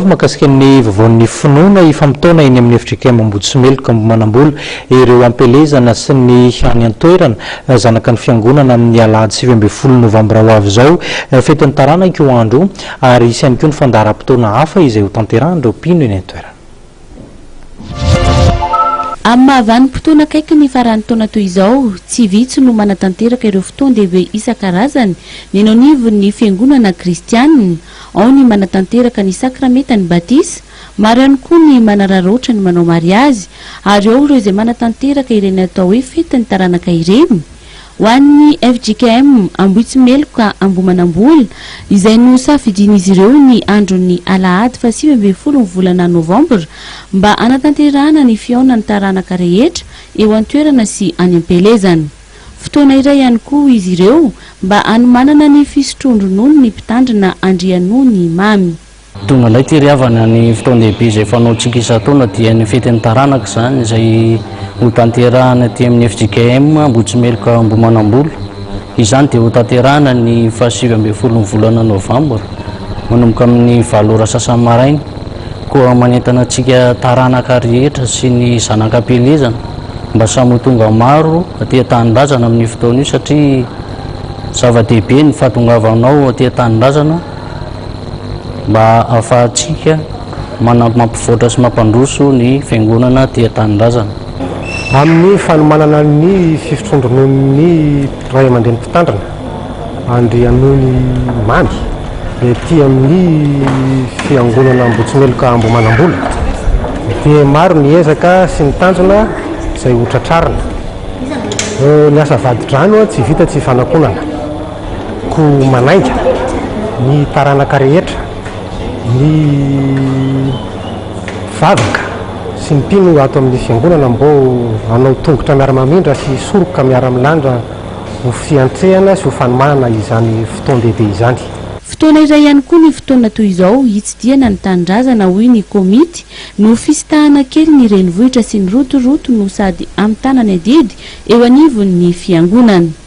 makasika ny vovon'ny finoana ifampitaona eny amin'ny eftrika mambotsimeloka manambola ireo ampelezana sy ny hany antoerana zanaka ny fiangonana amin'ny alahady 20 novambra ho avy izao fetiny taranaka io andro ary isy ihany koa ny fandaharam-potoana hafa izay ho tanterahan'ireo mpino eny antoerana. Amin'ny mahavanimpotoana akaiky ny faran'ny taona toy izao tsy vitsy no manatanteraka ireo fotoan-dehibe isan-karazany ny eny anivon'ny fiangonana kristianina, ao ny manatanteraka ny sakramentany batisa, maro ihany koa ny manararoatra ny manao mariazy ary ao ireo izay manatanteraka ireny atao hoe fetiny taranaka ireny. Ho an'ny FJKM Ambohitsimeloka Ambohimanambola izay no safidin'izy ireo ny andron'ny alahady 25 ny volana novambra mba anatanterahana ny fihaonany taranaka rehetra eo an-toerana sy any am-pelezana. Fotoana iray ihany koa izy ireo mba anomanana ny fisotrondro noho ny mpitandrina andrianoho ny mamy. Tonga ilay teriavana ny fotoan-dehibe izay fanaontsika isan-taona dia ny fetiny taranaka izany izay ho tanterahana aty amin'ny FJKM Ambohitsimeloka Ambohimanambola. Izany dia ho tanterahana ny 25 ny volana novambra manomboka amin'ny 7 ora sasany maraina, koa manentana antsika taranaka rehetra sy ny zanakam-pelezana mba samy tonga maro aty an-tanindrazana amin'ny fotoana io satria zava-dehibe ny fahatongavanao aty an-tanindrazana mba ahafahantsika mampivoatra sy mampandroso ny fiangonana aty an-tanindrazana. Amin'ny fanomanana ny fisotrondron'ny ray aman-dreny mpitandrina andrianoho ny mamy aty amin'ny fiangonana Ambohitsimeloka Ambohimanambola dia maro ny ezaka sy ny tanjona izay ho tratrarina. Ny asa vadi-drano tsy vita tsy fanakonana ko manainga ny taranaka rehetra, ny vavaka sy ny mpino ato amin'ny fiangonana mbo hanao tongotra miara-mamindra sy soroka miara-milandra ho fiantsehana sy ho fanomanana izany fotoan-dehibe izany. Fotoana iray ihany koa ny fotoana toy izao hitsidiana ny tanindrazana hoy ny komity no fisitahana kely ny renivohitra sy ny rotoroto no sady amin'ny tanany adidy eo anivon'ny fiangonana.